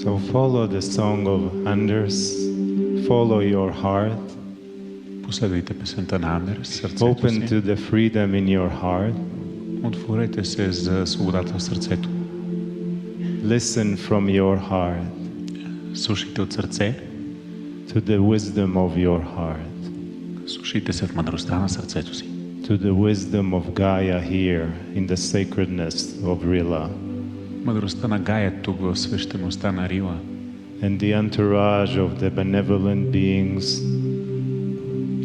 So follow the song of Anders, follow your heart. Последвайте песента на Андерс, сърцето Open си. to the freedom in your heart. Отворете се за свободата в сърцето. Listen from your heart Слушайте от сърце. to the wisdom of your heart, Слушайте се в мъдростта на сърцето си. to the wisdom of Gaia here in the sacredness of Rila, Мъдростта на Гая тук в свещеността на Рила. and the entourage of the benevolent beings,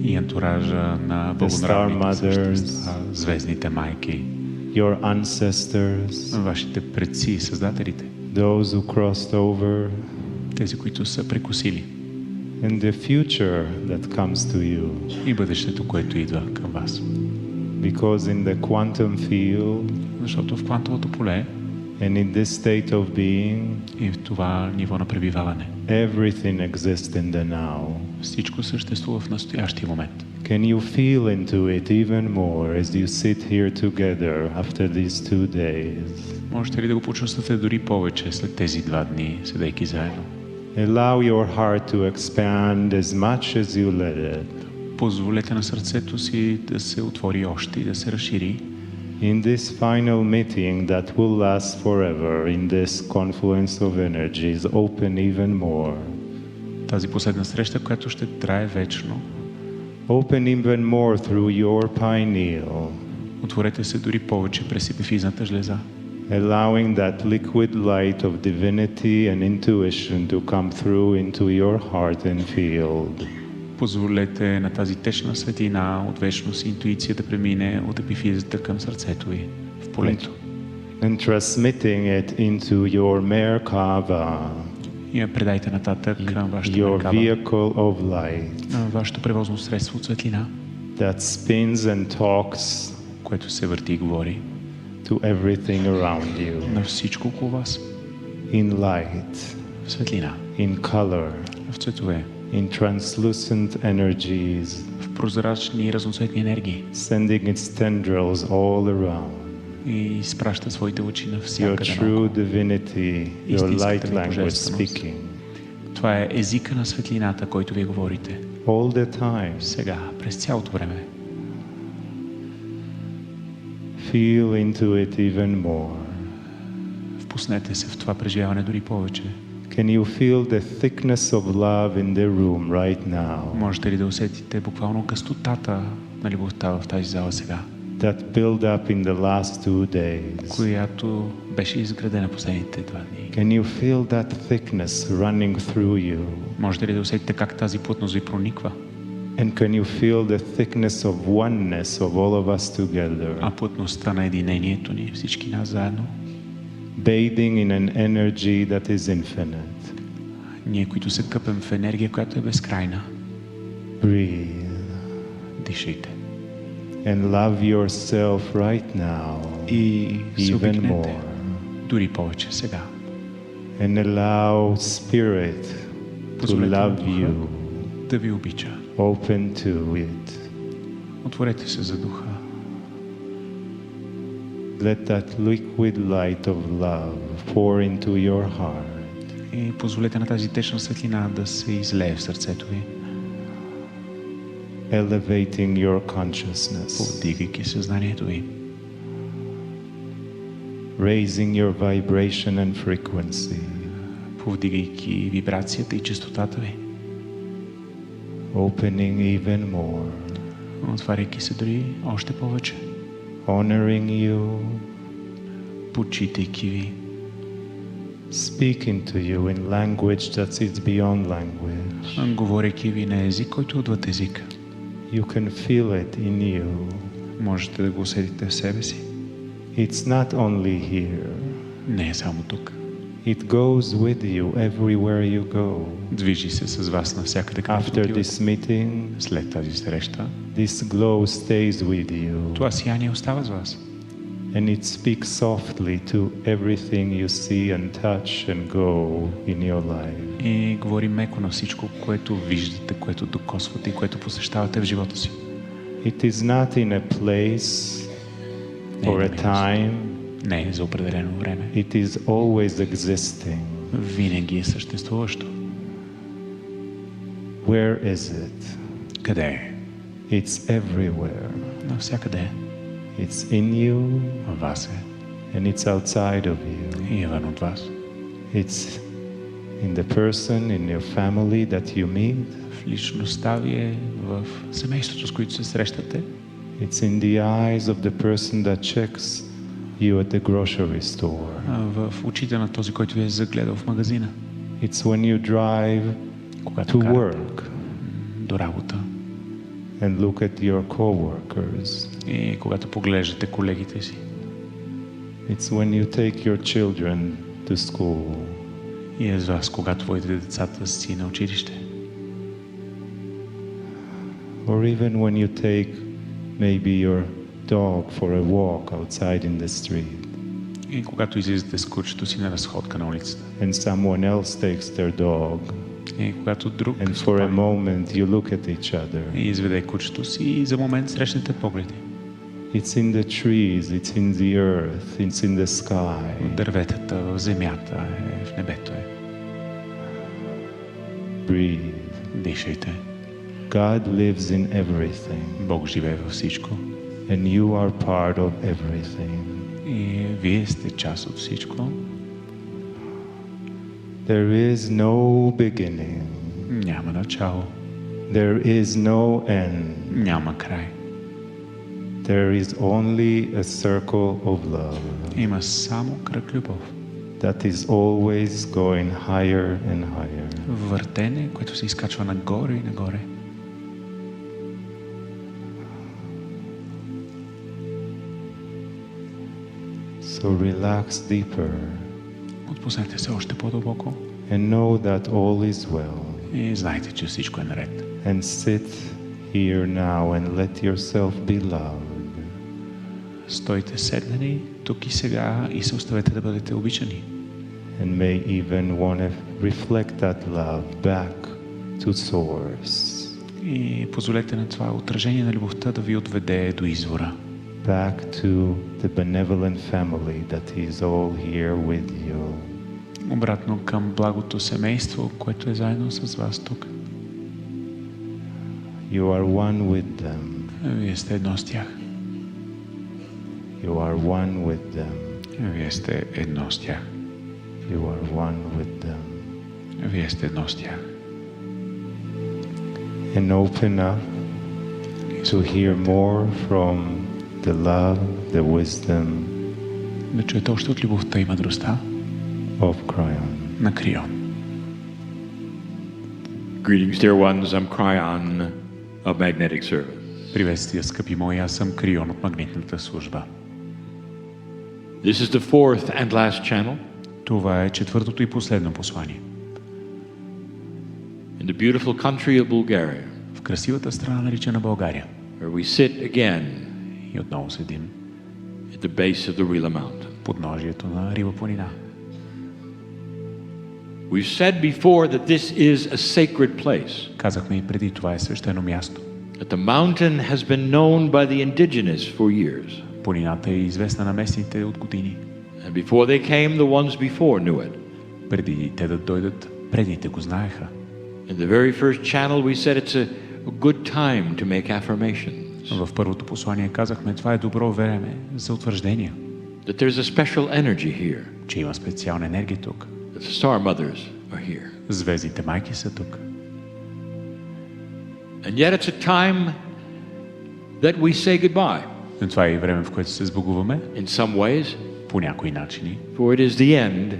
И антуража на благонравните същества, звездните майки, your ancestors, вашите предци и създателите, those who crossed over, тези, които са прекусили, and the future that comes to you. и бъдещето, което идва към вас. Because in the quantum field Защото в квантовото поле and in this state of being, и в това ниво на пребиваване everything exists in the now. всичко съществува в настоящия момент. Can you feel into it even more as you sit here together after these 2 days? Можете ли да го почувствате дори повече след тези 2 дни, седейки заедно? Allow your heart to expand as much as you let it. Позволете на сърцето си да се отвори още и да се разшири. In this final meeting that will last forever, in this confluence of energies, open even more. Тази последна среща, която ще трае вечно, Open even more through your pineal, отворете се дори повече през епифизната жлеза, allowing that liquid light of divinity and intuition to come through into your heart and field. Позволете на тази течна светлина от вечност и интуиция да премине от епифизата към сърцето ви, в полето. And transmitting it into your Merkava, И я предайте нататък към вашата your меркава, vehicle of light, на вашето превозно средство от светлина, that spins and talks което се върти и говори to everything around you, на всичко около вас, in light, в светлина, in color, в цветове, in translucent energies, в прозрачни и разноцветни енергии, sending its tendrils all around. и изпраща своите лъчи Your навсякъде true наоколо. divinity, your Истинската light ви language божественост. speaking, Това е езика на светлината, който вие говорите all the time. сега, през цялото време. Feel into it even more. Впуснете се в това преживяване дори повече. Can you feel the thickness of love in the room right now? Можете ли да усетите буквално гъстотата на любовта в тази зала сега, That build up in the last 2 days. която беше изградена последните 2 дни? Can you feel that thickness running through you? Можете ли да усетите как тази плътност ви прониква? And can you feel the thickness of oneness of all of us together? А плътността на единението ни, всички нас заедно, Bathing in an energy that is infinite. ние, които се къпем в енергия, която е безкрайна, Breathe дишайте and love yourself right now и се even обикнете more. дори повече сега. And allow spirit to Позволете на love духа you. да ви обича. Open to it. Отворете се за духа. Let that liquid light of love pour into your heart. И позволете на тази течна светлина да се излее в сърцето ви, Elevating your consciousness. повдигайки съзнанието ви, Raising your vibration and frequency. повдигайки вибрацията и честотата ви, Opening even more. отваряйки се дори още повече, Honoring you. почитайки ви, Speaking to you in language that is beyond language. говорейки ви на език, който е отвъд език. You can feel it in you. Можете да го усетите в себе си. It's not only here. Не е само тук. It goes with you everywhere you go. Движи се с вас навсякъде, където After отивате. this meeting, След тази среща, this glow stays with you. това сияние остава с вас. And it speaks softly to everything you see and touch and go in your life. И говори меко на всичко, което виждате, което докосвате и което посещавате в живота си. It is not in a place or a time. Не е за определено време. It is always existing. винаги е съществуващо. Where is it? Къде е? It's everywhere. Навсякъде е. It's in you Във вас е. and it's outside of you. И е вън от вас. It's in the person, in your family that you meet. В личността ви е, в семейството, с които се срещате. It's in the eyes of the person that checks you at the grocery store. В очите на този, който ви е загледал в магазина. It's when you drive Когато to карате work до работа. and look at your co-workers. И когато поглеждате колегите си. It's when you take your children to school. И е за вас, когато водите децата си на училище. Or even when you take maybe your dog for a walk outside in the street. И когато излизате с кучето си на разходка на улицата. And someone else takes their dog. И когато друг And for a moment you look at each other. и изведе кучето си и за момент срещнете погледи. It's in the trees, it's in the earth, it's in the sky. В дърветата, в земята, в небето е. Breathe. Дишайте. God lives in everything. Бог живее във всичко. And you are part of everything. И вие сте част от всичко. There is no beginning. Няма начало. There is no end. Няма край. There is only a circle of love Има само кръг любов. that is always going higher and higher. Въртене, което се изкачва нагоре и нагоре. So relax deeper Отпуснете се още по-дълбоко and know that all is well. и знайте, че всичко е наред. And sit here now and let yourself be loved. Стойте седнени тук и сега и се оставете да бъдете обичани. And may even want to reflect that love back to source. И позволете на това отражение на любовта да ви отведе до извора. Back to the benevolent family that is all here with you. Обратно към благото семейство, което е заедно с вас тук. You are one with them. Вие сте едно с тях. You are one with them. Вие сте едно с тях. You are one with them. Вие сте едно с тях. And open up to hear more from the love, the wisdom Да чуете още от любовта и мъдростта of Kryon. на Крион. Greetings, dear ones. I'm Kryon of Magnetic Service. Приветствия, скъпи мои, аз съм Крион от магнитната служба. This is the fourth and last channel Това е четвъртото и последно послание. in the beautiful country of Bulgaria, В красивата страна, наричана България. where we sit again И отново седим at the base of the Rila Mountain. подножието на Рила планина. We've said before that this is a sacred place. Казахме и преди, това е свещено място. That the mountain has been known by the indigenous for years. Планината е известна на местните от години. And before they came, the ones before knew it. Преди те да дойдат, предните го знаеха. In the very first channel we said it's a good time to make affirmations. В първото послание казахме, това е добро време за утвърждения. That there's a special energy here. Че има специална енергия тук. That the star mothers are here. Звездите майки са тук. And yet it's a time that we say goodbye. Но това е и време, в което се сбогуваме. In some ways, По някои начини. for it is the end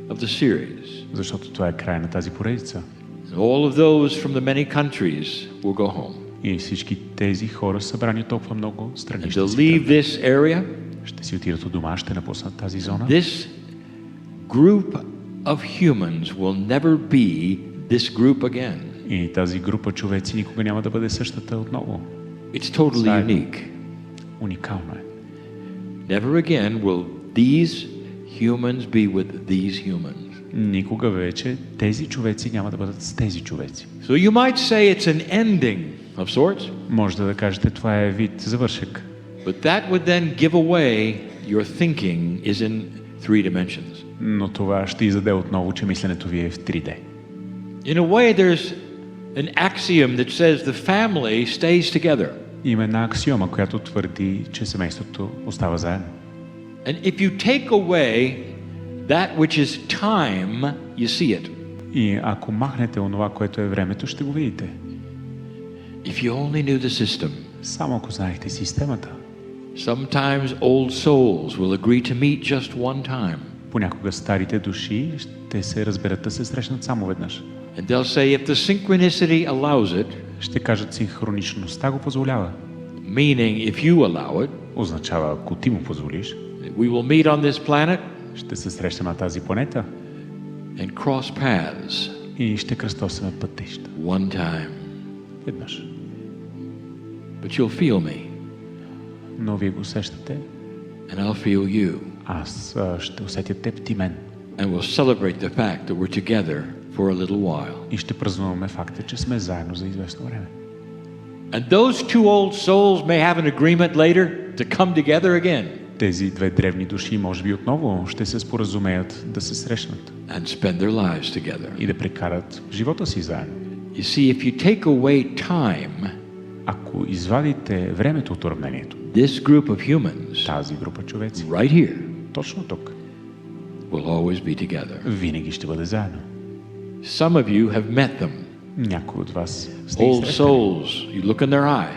of the series. Защото това е край на тази поредица. And all of those from the many countries will go home. И всички тези хора, събрани толкова много страни, And ще to си leave тръгнат. this area, Ще си отидат от дома, ще напуснат тази зона. this group of humans will never be this group again. И тази група човеци никога няма да бъде същата отново. It's totally Заедно. unique. Уникално е. Never again will these humans be with these humans. Никога вече тези човеци няма да бъдат с тези човеци. So you might say it's an ending of sorts, Може да кажете, това е вид завършек. but that would then give away your thinking is in 3 dimensions. Но това ще издаде отново, че мисленето ви е в 3D. In a way, there's an axiom that says the family stays together. Има една аксиома, която твърди, че семейството остава заедно. And if you take away that which is time, you see it. И ако махнете онова, което е времето, ще го видите. If you only knew the system. Само ако знаехте системата. Sometimes old souls will agree to meet just one time. Понякога старите души ще се разберат да се срещнат само веднъж. And they'll say if the synchronicity allows it, ще кажат синхроничността го позволява. Meaning if you allow it, означава ако ти му позволиш, we will meet on this planet, ще се срещнем на тази планета and cross paths. И ще кръстосаме пътища. One time. Веднъж. But you'll feel me. Но вие го усещате. And I'll feel you. Аз ще усетя теб, ти мен. And we'll celebrate the fact that we're together for a little while. И ще празнуваме факта, че сме заедно за известно време. And those two old souls may have an agreement later to come together again. Тези две древни души може би отново ще се споразумеят да се срещнат. And spend their lives together. И да прекарат живота си заедно. You see, if you take away time, ако извадите времето от уравнението, this group of humans, тази група човеци, right here, точно тук, will always be together. винаги ще бъде заедно. Some of you have met them. Някои от вас сте ги Old срещали. souls, you look in their eye,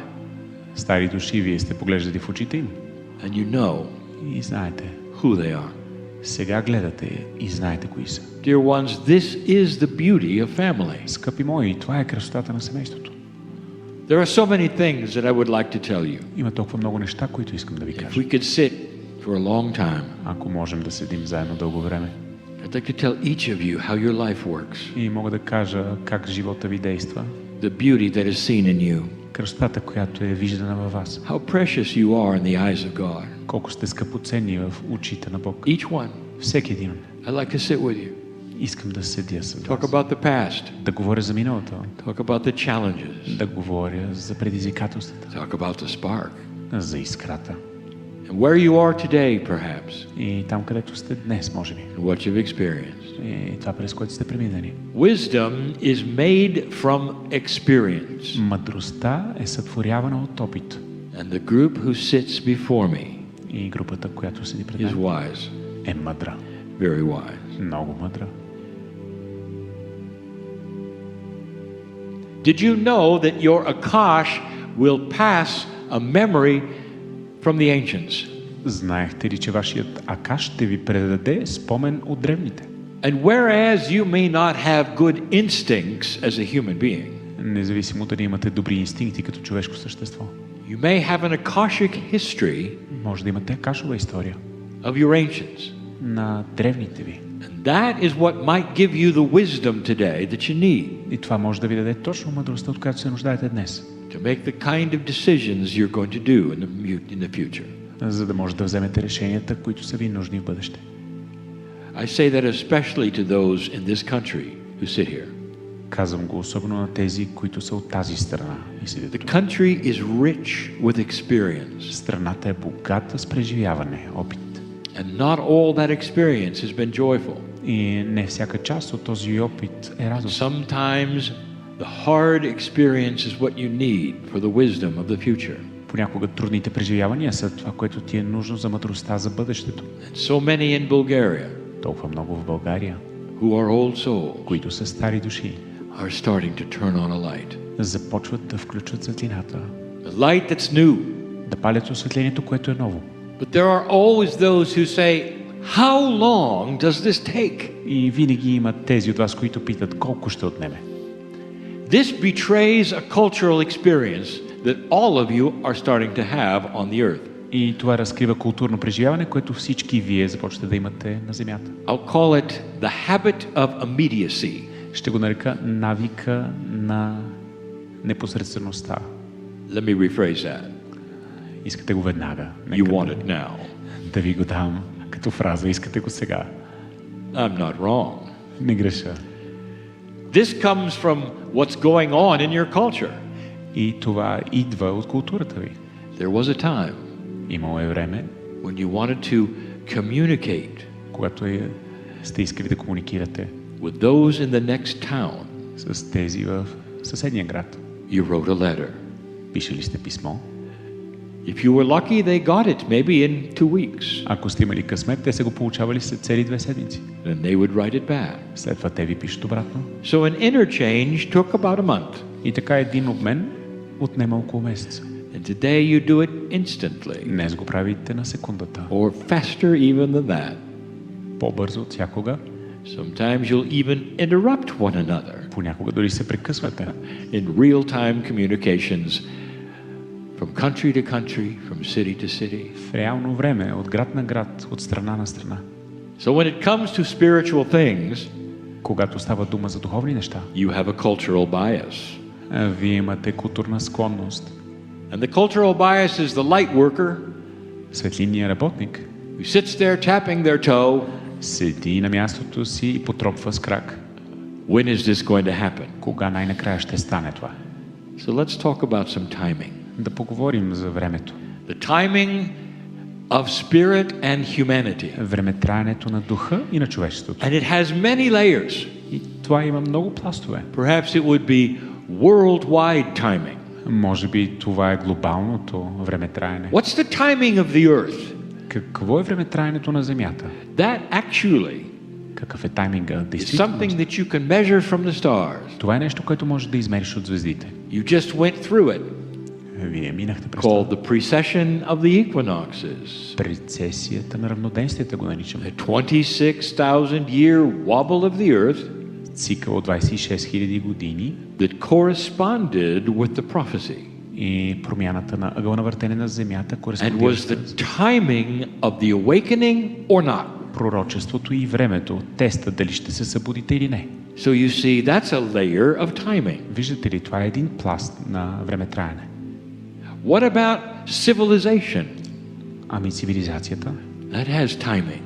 Стари души, вие сте поглеждали в очите им and you know и знаете. who they are. Сега гледате и знаете кои са. Dear ones, this is the beauty of family. Скъпи мои, това е красотата на семейството. There are so many things that I would like to tell you. Има толкова много неща, които искам да ви If кажа. we could sit for a long time, Ако можем да седим заедно дълго време. I'd like to tell each of you how your life works. И мога да кажа как живота ви действа. The beauty that is seen in you. Красотата, която е виждана във вас. How precious you are in the eyes of God. Колко сте скъпоценни в очите на Бог. Each one. Всеки един. I'd like to sit with you. Искам да седя с Talk вас. about the past. Да говоря за миналото. Talk about the challenges. Да говоря за предизвикателствата. Talk about the spark. За искрата. And where you are today, perhaps. И там, където сте днес, може би. And what you've experienced. И това, през което сте преминали. Wisdom is made from experience. Мъдростта е сътворявана от опит. And the group who sits before me И групата, която седи пред is мен, wise. е мъдра. Very wise. Много мъдра. Did you know that your Akash will pass a memory from the ancients? Знаехте ли, че вашият Акаш ще ви предаде спомен от древните? And whereas you may not have good instincts as a human being, Независимо дали имате добри инстинкти като човешко същество. you may have an Akashic history Може да имате Акашова история of your ancients. на древните ви. And that is what might give you the wisdom today that you need И това може да ви даде точно мъдростта, от която се нуждаете днес. to make the kind of decisions you're going to do in the future. За да може да вземете решенията, които са ви нужни в бъдеще. I say that especially to those in this country who sit here. Казвам го особено на тези, които са от тази страна и седят The тук. country is rich with experience, Страната е богата с преживяване, опит. and not all that experience has been joyful. И не всяка част от този опит е радостна. Sometimes the hard experience is what you need for the wisdom of the future. Понякога трудните преживявания са това, което ти е нужно за мъдростта за бъдещето. And so many in Bulgaria Толкова много в България, who are old souls които са стари души, are starting to turn on a light. започват да включват светлината, A light that's new. да палят осветлението, което е ново. But there are always those who say, how long does this take? И винаги има тези от вас, които питат колко ще отнеме. This betrays a cultural experience that all of you are starting to have on the earth. И това разкрива културно преживяване, което всички вие започвате да имате на земята. I'll call it the habit of immediacy. Ще го нарека навика на непосредствеността. Let me rephrase that. Искате го веднага. You want it now. Да ви го дам като фраза. Искате го сега. I'm not wrong. Не греша. This comes from what's going on in your culture. И това идва от културата ви. There was a time Имало е време, when you wanted to communicate когато сте искали да комуникирате with those in the next town, с тези в съседния град? you wrote a letter. Пишели сте писмо? If you were lucky, they got it maybe in 2 weeks. Ако сте имали късмет, те са го получавали след цели 2 седмици. Then they would write it back. След това те ви пишат обратно. So an interchange took about a month. И така един обмен отнема около месеца. And today you do it instantly. Днес го правите на секундата. Or faster even than that. По-бързо от всякога. Sometimes you'll even interrupt one another. Понякога дори се прекъсвате. In real-time communications from country to country, from city to city. В реално време, от град на град, от страна на страна. So when it comes to spiritual things, когато става дума за духовни неща, you have a cultural bias. вие имате културна склонност. And the cultural bias is the light worker Светлинният работник who sits there tapping their toe. седи на мястото си и потропва с крак. When is this going to happen? Кога най-накрая ще стане това? So let's talk about some timing. Да поговорим за времето. The timing of spirit and humanity. Времетраенето на духа и на човечеството. And it has many layers. И това има много пластове. Perhaps it would be worldwide timing. Може би това е глобалното времетраене. What's the timing of the earth? Какво е времетраенето на Земята? That actually Какъв е тайминга? is Действително. something that you can measure from the stars. Това е нещо, което може да измериш от звездите. You just went through it, Вие минахте през called това. the precession of the equinoxes. Прецесията на равноденствията го наричаме. A 26,000 year wobble of the earth Цикъл от 26 000 години that corresponded with the prophecy. и промяната на ъгъла на въртене на Земята And was кореспондираща the timing of the awakening or not? пророчеството и времето, теста дали ще се събудите или не. So you see, that's a layer of timing. Виждате ли, това е един пласт на времетраене. What about civilization? Ами цивилизацията, That has timing.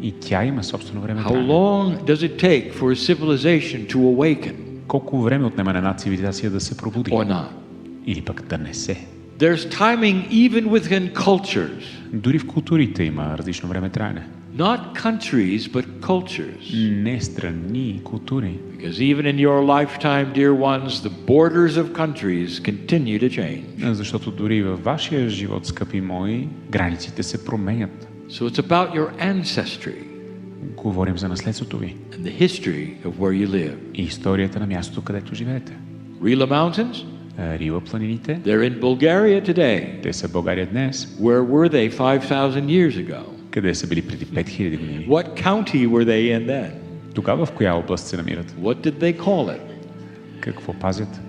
и тя има собствено How времетраене. long does it take for a civilization to awaken Колко време отнема на една цивилизация да се пробуди? or not? Или пък да не се. There's timing even within cultures. Дори в културите има различно времетраене. Not countries, but cultures. Не страни и култури. Because even in your lifetime, dear ones, the borders of countries continue to change. Защото дори във вашия живот, скъпи мои, границите се променят. So it's about your ancestry Говорим за наследството ви and the history of where you live. и историята на мястото, където живеете. Rila Mountains, Рила планините, they're in Bulgaria today. те са в България днес. Where were they 5,000 years ago? Къде са били преди 5000 години? What county were they in then? Тогава в коя област се намират? What did they call it? Какво пазят?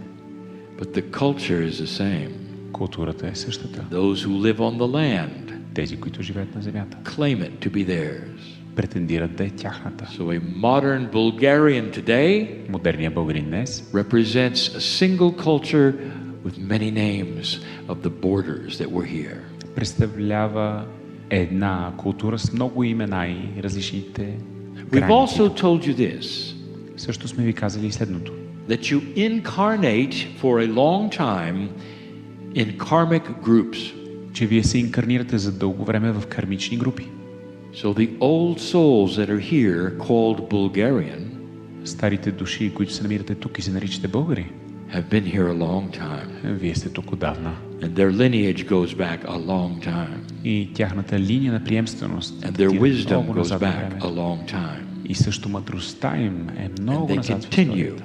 But the culture is the same. Културата е същата. Those who live on the land Тези, които живеят на земята, claim it to be theirs. претендират да е тяхната. So a modern Bulgarian today Модерният българин днес represents a single culture with many names of the borders that were here. представлява една култура с много имена и различните We've граници. also told you this, Също сме ви казали и следното. that you incarnate for a long time in karmic groups. Че вие се инкарнирате за дълго време в кармични групи. So the old souls that are here, called Bulgarian, Старите души, които се намирате тук и се наричате българи, have been here a long time. вие сте тук отдавна. And their lineage goes back a long time. И тяхната линия на приемственост And their отива wisdom много goes назад във back време. a long time. И също мъдростта им е And много they назад в continue историята.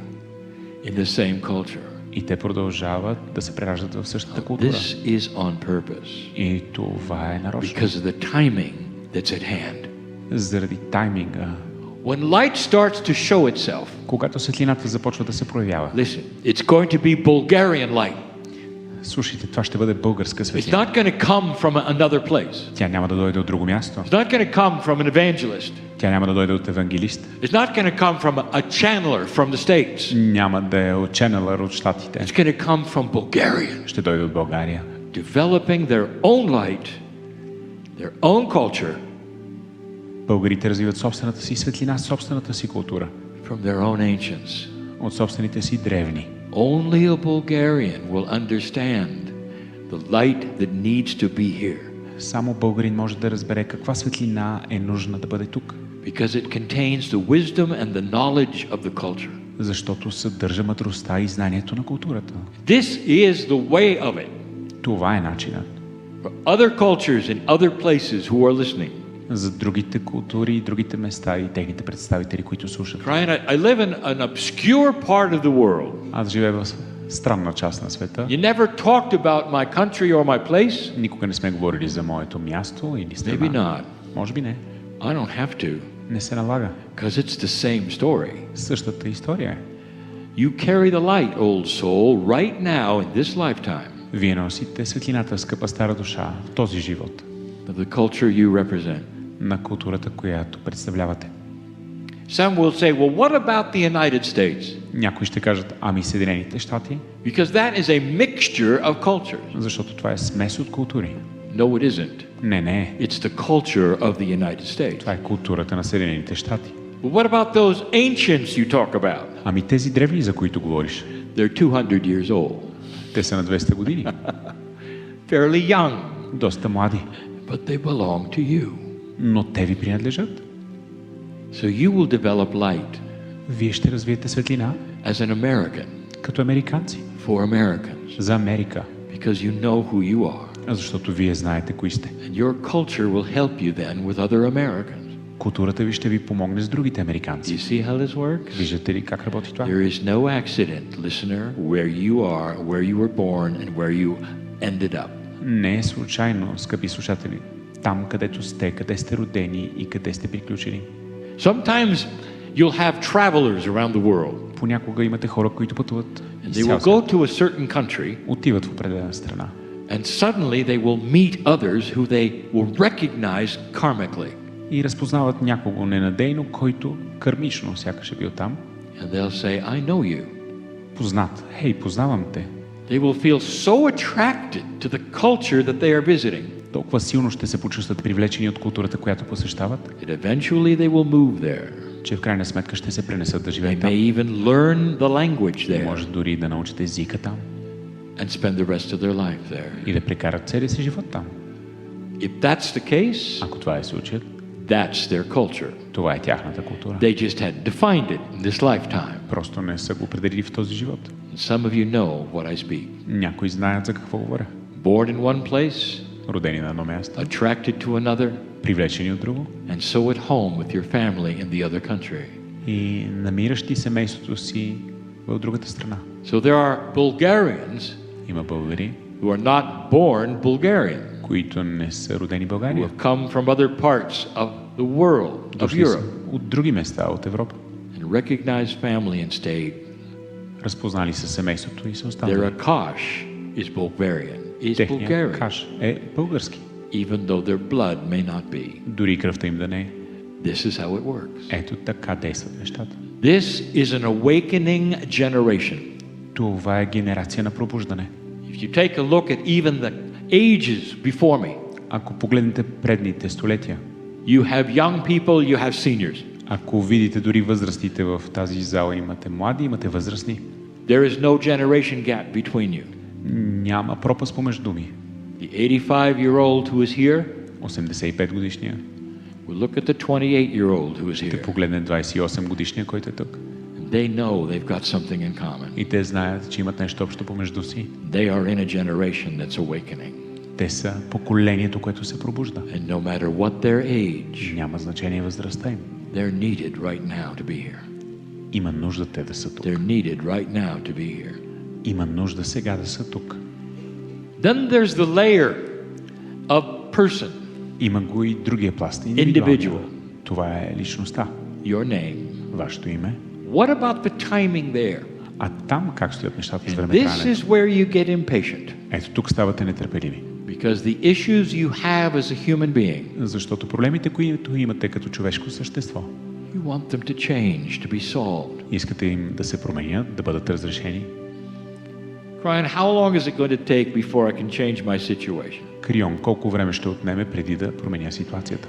in the same culture. И те продължават да се прераждат в същата култура. This is on purpose И това е нарочно. because of the timing that's at hand. Заради тайминга. When light starts to show itself, Когато светлината започва да се проявява. listen, it's going to be Bulgarian light. Слушайте, това ще бъде българска It's светлина. not going to come from another place. Тя няма да дойде от друго място. It's not going to come from an evangelist. Тя няма да дойде от евангелист. It's not going to come from a channeler from the States. Няма да е от ченелър от щатите. It's going to come from Bulgarians, Ще дойде от България. developing their own light, their own culture Българите развиват собствената си светлина, собствената си култура. from their own ancients. От собствените си древни. Only a Bulgarian will understand the light that needs to be here. Само българин може да разбере каква светлина е нужна да бъде тук. Because it contains the wisdom and the knowledge of the culture. Защото съдържа мъдростта и знанието на културата. This is the way of it. Това е начинът. For other cultures in other places who are listening. За другите култури и другите места и техните представители, които слушат. Kryon, I live in an obscure part of the world. Аз живея в странна част на света. You never talked about my country or my place? Никога не сме говорили за моето място или страна. Maybe not. Може би не. I don't have to. Не се налага. Because it's the same story. Същата история е. You carry the light, old soul, right now in this lifetime. Вие носите светлината, скъпа стара душа, в този живот. Of the culture you represent. На културата, която представлявате. Some will say, well, what about the United States? Някои ще кажат, ами Съединените щати? Because that is a mixture of cultures. Защото това е смес от култури. No, it isn't. Не. It's the culture of the United States. Това е културата на Съединените щати. Well, what about those ancients you talk about? Ами тези древни, за които говориш? They're 200 years old. Те са на 200 години. Fairly young. Доста млади. But they belong to you. Но те ви принадлежат. So you will develop light. Вие ще развиете светлина. As an American. Като американци. For Americans. За Америка. Because you know who you are. Защото вие знаете кои сте. And your culture will help you then with other Americans. Културата ви ще ви помогне с другите американци. You see how this works? Виждате ли как работи това? There is no accident, listener, where you are, where you were born and where you ended up. Не е случайно, скъпи слушатели, там където сте, къде сте родени и къде сте приключили. Sometimes you'll have travelers around the world. Понякога имате хора, които пътуват And they will go to a certain country. Отиват в определена страна. And suddenly they will meet others who they will recognize karmically. И разпознават някого ненадейно, който кармично сякаш е бил там. And they'll say, I know you. Познат. Хей, познавам те. They will feel so attracted to the culture that they are visiting. Толкова силно ще се почувстват привлечени от културата, която посещават, That eventually they will move there. че в крайна сметка ще се пренесат да They живеят may там. even learn the language И there може дори да научат езика там and spend the rest of their life there. и да прекарат целия си живот там. If that's the case, Ако това е случаят, that's their culture. това е тяхната култура. They just hadn't defined it in this lifetime. Просто не са го определили в този живот. Some of you know what I speak. Някои знаят за какво говоря. Born in one place, Родени на едно място, attracted to another, привлечени от друго and so at home with your family in the other country. и намиращи семейството си в другата страна. So there are Bulgarians Има българи, who are not born Bulgarian, които не са родени в who България. have come from other parts of the world, of Дошли са Europe, от други места от Европа. and recognized family and stayed. Разпознали са семейството и са Their останали. Akash is Bulgarian, is Техният Bulgarian, каш е български. even though their blood may not be. Дори кръвта им да не е. This is how it works. Ето така действат нещата. This is an awakening generation. Това е генерация на пробуждане. If you take a look at even the ages before me, Ако погледнете предните столетия, you have young people, you have seniors. ако видите дори възрастите в тази зала, имате млади, имате възрастни, There is no generation gap between you. няма пропаст помежду ми. The 85-year-old who is here 85 годишния will look at the 28-year-old who is ще here. погледне 28 годишния, който е тук. And they know they've got something in common. И те знаят, че имат нещо общо помежду си. They are in a generation that's awakening. Те са поколението, което се пробужда. And no matter what their age, Няма значение възрастта им. they're needed right now to be here. Има нужда те да са тук. They're needed right now to be here. Има нужда сега да са тук. Then there's the layer of person, Има го и другия пласт. Individual. Това е личността. your name. Вашето име. What about the timing there? А там как стоят нещата с This времетраенето? is where you get impatient. Ето тук ставате нетърпеливи. Because the issues you have as a human being, Защото проблемите, които имате като човешко същество, you want them to change, to be solved. искате им да се променят, да бъдат разрешени. Kryon, how long is it going to take before I can change my situation? Крион, колко време ще отнеме преди да променя ситуацията?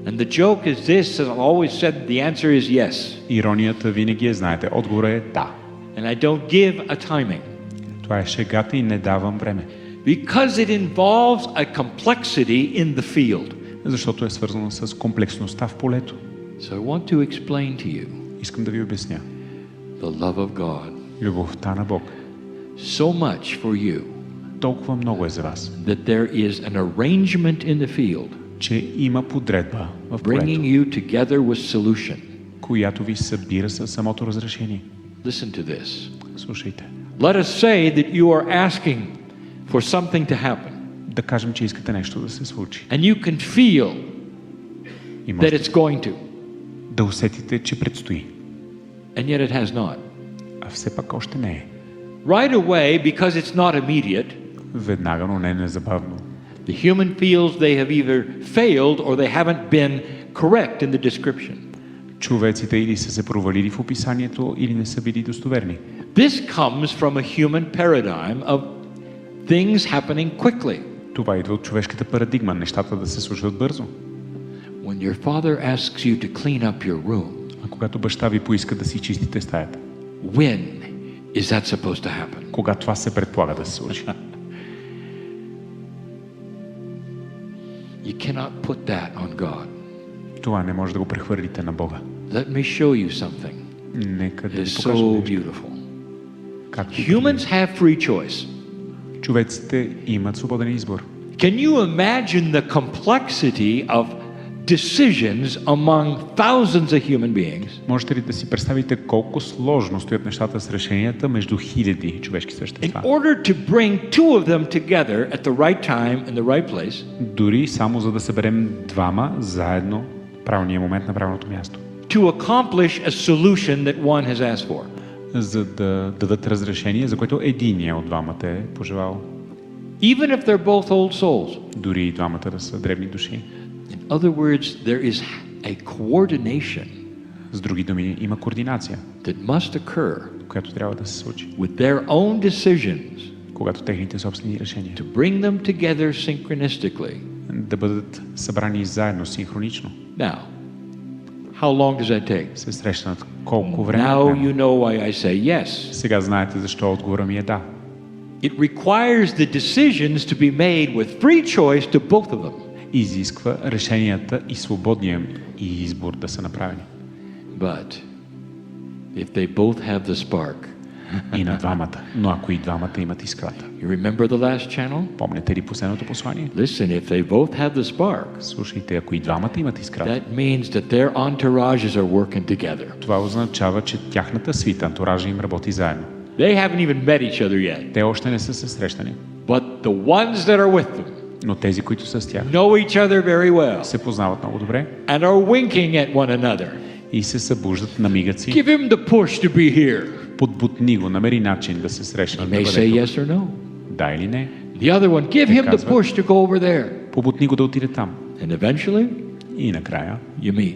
And the joke is this, as I've always said, the answer is yes. Иронията винаги знаете. Отговорът е да. And I don't give a timing. Това е шегата и не давам време. Because it involves a complexity in the field. Защото е свързано с комплексността в полето. So I want to explain to you Искам да ви обясня. the love of God Любовта на Бог so much for you толкова много е за вас, that there is an arrangement in the field че има подредба в bringing полето, you together with solution. която ви събира със самото разрешение. Listen to this. Слушайте. Let us say that you are asking for something to happen, Да кажем, че искате нещо да се случи. and you can feel И that можете it's going to, да усетите, че предстои. and yet it has not. А все пак още не е. Right away, because it's not immediate, Веднага, но не незабавно. the human feels they have either failed or they haven't been correct in the description. Човеците или са се провалили в описанието, или не са били достоверни. This comes from a human paradigm of things happening quickly. Това идва от човешката парадигма, нещата да се случват бързо. When your father asks you to clean up your room, А когато баща ви поиска да си чистите стаята, when is that supposed to happen? кога това се предполага да се случи? You cannot put that on God. Това не може да го прехвърлите на Бога. Let me show you something. Нека да It ви is покажа so нещо. beautiful. Както Humans have free choice. човеците имат свободен избор. Can you imagine the complexity of decisions among thousands of human beings Можете ли да си представите колко сложно стоят нещата с решенията между хиляди човешки in същества? order to bring two of them together at the right time in the right place? Дори само за да съберем двама заедно в правилния момент на правилното място. To accomplish a solution that one has asked for. За да дадат разрешение, за което единия от двамата е пожелал. Even if they're both old souls. Дори и двамата да са древни души. In other words, there is a coordination С други думи, има координация, that must occur която трябва да се случи, with their own decisions когато техните собствени решения to bring them together synchronistically. да бъдат събрани заедно, синхронично, Now, how long does that take? се срещнат колко време. Now отнема. you know why I say yes. Сега знаете защо отговора ми е да. It requires the decisions to be made with free choice to both of them. Изисква решенията и свободния избор да са направени. But if they both have the spark, И на двамата. Но ако и двамата имат искрата. you remember the last channel? Помните ли последното послание? Listen, if they both have the spark, Слушайте, ако и двамата имат искрата, that means that their entourages are working together. това означава, че тяхната свита, антуража им работи заедно. They haven't even met each other yet. Те още не са се срещани, But the ones that are with them но тези, които са с тях, know each other very well се познават много добре and are winking at one another. и се събуждат на мигаци. Give him the push to be here. Подбутни го, намери начин да се He срещнат. Да may бъде say тук. yes or no. Да или не. The other one, give him the казват. push to go over there. Побутни го да отиде там. And eventually, И накрая you meet.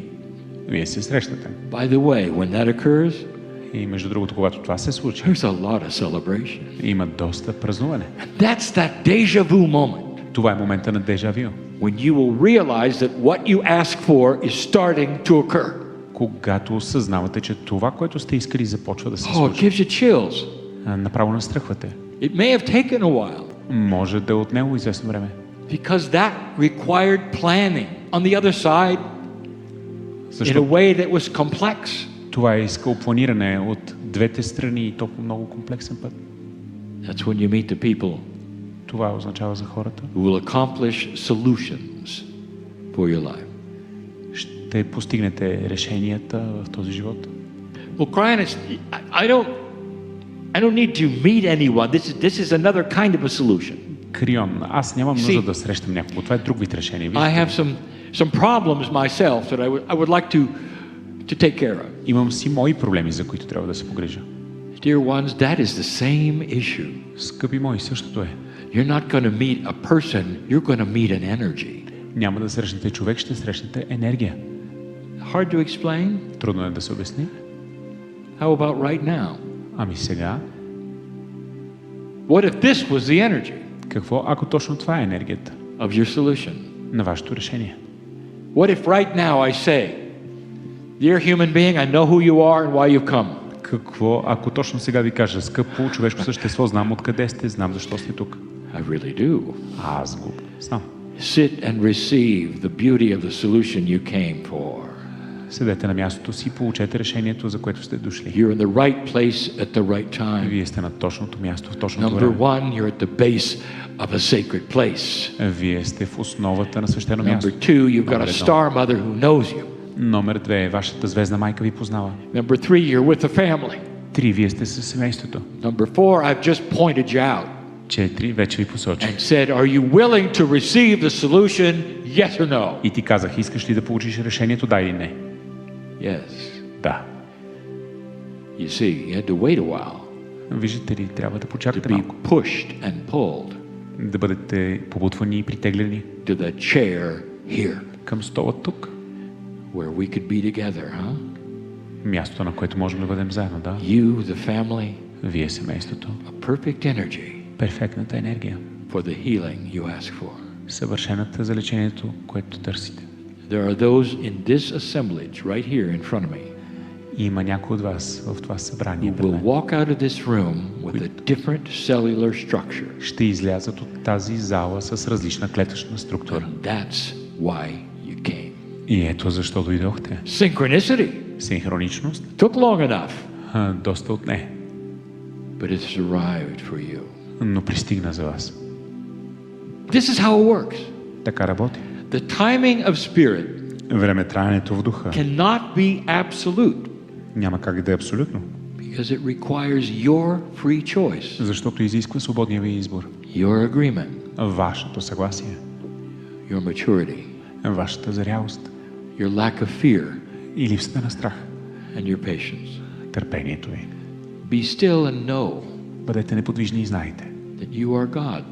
вие се срещате. By the way, when that occurs, И между другото, когато това се случи, there's a lot of celebration. има доста празнуване. That's that deja vu moment Това е момента на дежавю. when you will realize that what you ask for is starting to occur. Когато осъзнавате, че това, което сте искали, започва да се Oh, it случва. gives you chills. Направо настръхвате. It may have taken a while Може да е отнело известно време. because that required planning on the other side in a Защото way that was complex. това е искало планиране от двете страни и толкова много комплексен път. That's when you meet the people Това означава за хората. who will accomplish solutions for your life. Ще постигнете решенията в този живот. Well, Kryon, I don't need to meet anyone. This is another kind of a solution. Крион, аз нямам See, нужда да срещам някого. Това е друг вид решение. I have Вижте, some problems myself that I would like to take care of. имам си мои проблеми, за които трябва да се погрижа. Dear ones, that is the same issue. Скъпи мои, същото е. You're not going to meet a person, you're going to meet an energy. Няма да срещнете човек, ще срещнете енергия. Hard to explain? Трудно е да се обясни. How about right now? Ами сега, What if this was the energy какво ако точно това е енергията of your solution? на вашето решение? What if right now I say, dear human being, I know who you are and why you've come. Какво ако точно сега ви кажа, скъпо човешко същество, знам откъде сте, знам защо сте тук. I really do. Аз го знам. Sit and receive the beauty of the solution you came for. Седете на мястото си и получете решението, за което сте дошли. You're in the right place at the right time. Вие сте на точното място в точното Number време. one, you're at the base of a sacred place. Вие сте в основата на свещено място. Number two, you've got a Номер едно. star mother who knows you. Номер 2, вашата звездна майка ви познава. Number three, you're with the family. 3, вие сте със семейството. Number four, I've just pointed you out 4, вече ви посочих. and said, are you willing to receive the solution, yes or no? И ти казах, искаш ли да получиш решението, да или не? Yes. Да. You see, you had to wait a while Виждате ли, трябва да to почакате be малко. pushed and pulled Да бъдете побутвани и притеглени to the chair here към стола тук. where we could be together, huh? Място, на което можем да бъдем заедно, да. You, the family, Вие семейството. a perfect energy Перфектната енергия. for the healing you ask for. Съвършената за лечението, което търсите. There are those in this assemblage right here in front of me И има някой от вас в това събрание who пред will мен. walk out of this room with a different cellular structure. Ще излязат от тази зала с различна клетъчна структура. And that's why you came. И ето защо дойдохте. Synchronicity. Синхроничност Took long enough, доста отне, but it's arrived for you. но пристигна за вас. This is how it works. Така работи. The timing of spirit Времетраенето в духа cannot be absolute няма как да е абсолютно, because it requires your free choice, защото изисква свободния ви избор, your agreement, вашето съгласие, your maturity, вашата зрялост your lack of fear, и липсата на страх, and your patience. търпението ви. Be still and know Бъдете неподвижни и знайте, that you are God.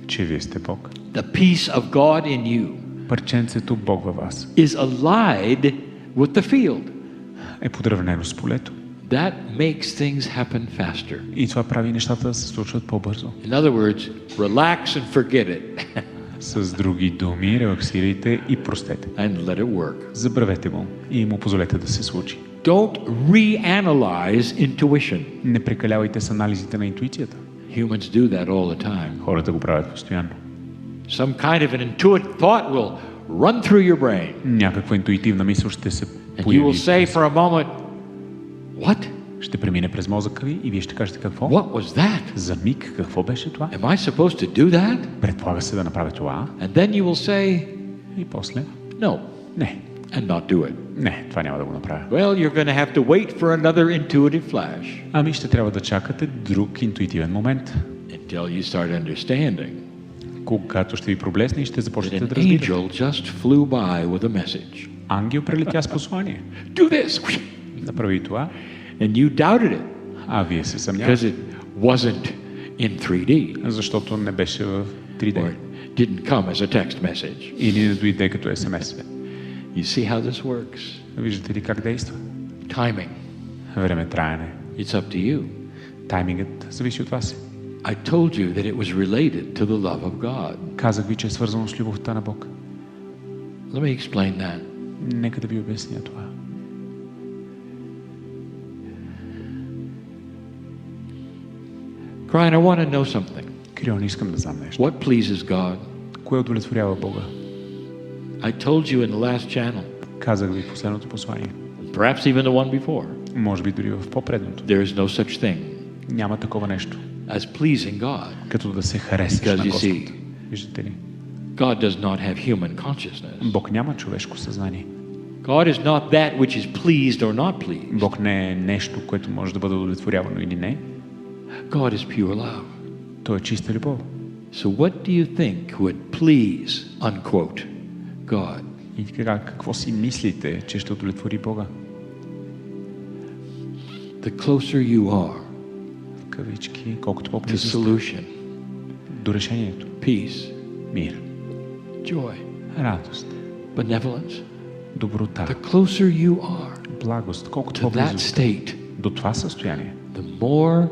че вие сте Бог. The peace of God in you Парченцето Бог във вас is allied with the field. е подравнено с полето. That makes things happen faster. И това прави нещата да се случват по-бързо. In other words, relax and forget it С други думи, релаксирайте и простете. and let it work. Забравете му и му позволете да се случи. Don't reanalyze intuition. Не прекалявайте с анализите на интуицията. Humans do that all the time. Хората го правят постоянно. Some kind of an intuitive thought will run through your brain. Някаква интуитивна мисъл ще се And you появи. will say for a moment, what? Ще премине през мозъка ви и вие ще кажете какво? What was that? За миг какво беше това? Am I supposed to do that? Предполага се да направя това. And then you will say, И после? no, Не. and not do it. Не, това няма да го направя. Well, you're going to have to wait for another intuitive flash Ами ще трябва да чакате друг интуитивен момент, until you start understanding когато ще ви проблесне и ще that започнете an да разбирате. angel just flew by with a message. Ангел прелетя с послание. Do this! Направи това, And you doubted it а вие се because съмнявате, it wasn't in 3D защото не беше в or 3D. it didn't come as a text message. Или не дойде като СМС. You see how this works? Виждате ли как действа? Timing. Времетраене. It's up to you. Таймингът зависи от вас. I told you that it was related to the love of God. Казах ви, че е свързано с любовта на Бог. Let me explain that. Нека да ви обясня това. Kryon, I want to know something. Крион, искам да знам нещо. What pleases God? Кое удовлетворява Бога? I told you in the last channel, Казах ви в последното послание. perhaps even the one before, Може би дори в по-предното. there is no such thing Няма такова нещо, as pleasing God. като да се харесаш Because на you Господ. see, Виждате ли? God does not have human consciousness. Бог няма човешко съзнание. God is not that which is pleased or not pleased. Бог не е нещо, което може да бъде удовлетворявано или не. God is pure love. Той е чиста любов. So what do you think would please, unquote, God? И така, какво си мислите, че ще удовлетвори Бога? The closer you are В кавички, колкото to по-близо сте solution, до решението. peace, Мир, joy, радост, benevolence, доброта, the closer you are благост, колкото to that по-близо сте state, до това състояние, the more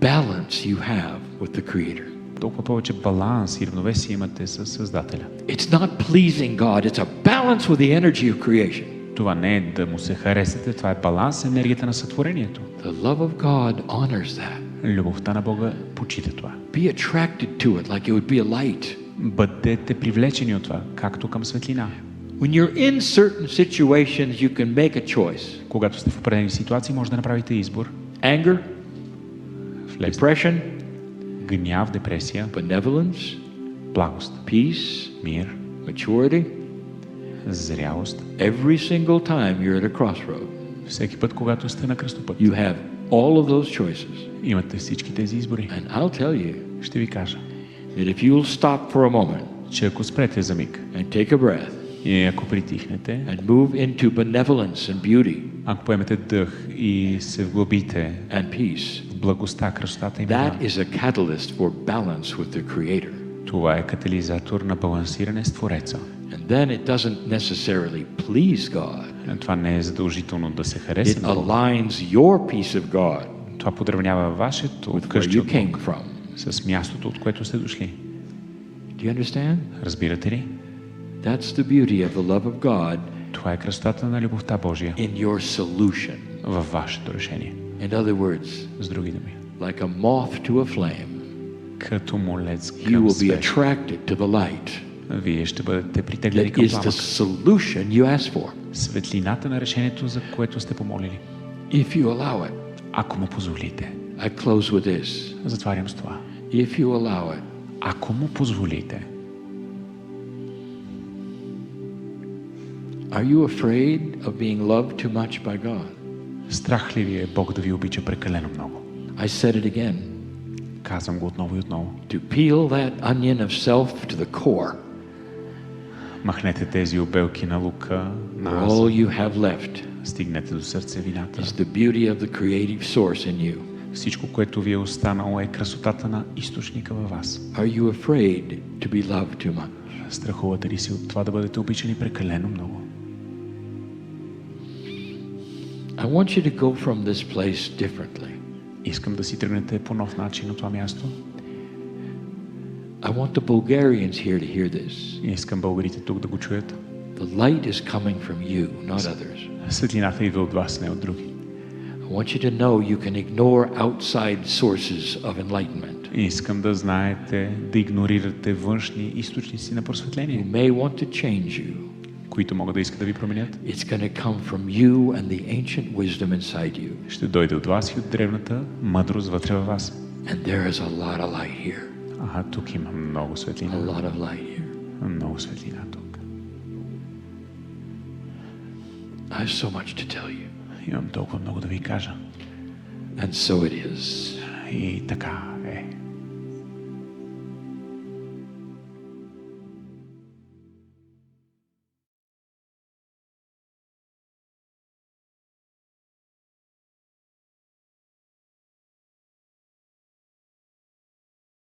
balance you have with the Creator. толкова повече баланс и равновесие имате с Създателя. It's not pleasing God, it's a balance with the energy of creation. Това не е да му се харесате, това е баланс с енергията на сътворението. The love of God honors that. Любовта на Бога почита това. Be attracted to it like it would be a light. Бъдете привлечени от това, както към светлина. When you're in certain situations, you can make a choice. Когато сте в определени ситуации, може да направите избор. Anger, Влезте. depression, Гняв, депресия, benevolence, благост, peace, мир, maturity. зрялост. Every single time you're at a crossroad, Всеки път, когато сте на кръстопът, you have all of those choices. имате всички тези избори. And I'll tell you Ще ви кажа, that if you'll stop for a moment че ако спрете за миг and take a breath и ако притихнете, and move into benevolence and beauty ако поемете дъх и се вглъбите and peace, в благостта, красотата и that мира, is a catalyst for balance with the Creator. това е катализатор на балансиране с Твореца. And then it doesn't necessarily please God. Това не е задължително да се It хареса на Бога. aligns your peace of God Това подравнява вашето with where вкъщи you от came Бог from. с мястото, от което сте дошли. Do you understand? Разбирате ли? That's the beauty of the love of God Това е красотата на любовта Божия in your solution. във вашето решение. In other words, С други думи, like a moth to a flame, като молец you към will be свеж, attracted to the light вие ще бъдете притеглени that към is the пламък. solution you asked for. Светлината на решението, за което сте помолили. If you allow it. Ако му позволите. I close with this. Затварям с това. If you allow it. Ако му позволите. Are you afraid of being loved too much by God? Страх ли ви е Бог да ви обича прекалено много? I said it again. Казвам го отново и отново. To peel that onion of self to the core. Махнете тези обелки на лука, на All аза. you have left Стигнете до сърцевината. is the beauty of the creative source in you. Всичко, което ви е останало, е красотата на източника във вас. Are you afraid to be loved too much? Страхувате ли се от това да бъдете обичани прекалено много? I want you to go from this place differently. Искам да си тръгнете по нов начин от това място. I want the Bulgarians here to hear this. Искам българите тук да го чуят. The light is coming from you, not others. Светлината идва от вас, не от други. I want you to know you can ignore outside sources of enlightenment. Искам да знаете, да игнорирате външни източници на Who просветление, may want to change you. които могат да искат да ви променят. It's going to come from you and the ancient wisdom inside you. Ще дойде от вас и от древната мъдрост вътре във вас. And there is a lot of light here. Тук има много A светлина. lot of light here. Много светлина тук. I have so much to tell you. Имам толкова много да ви кажа. And so it is. И така е.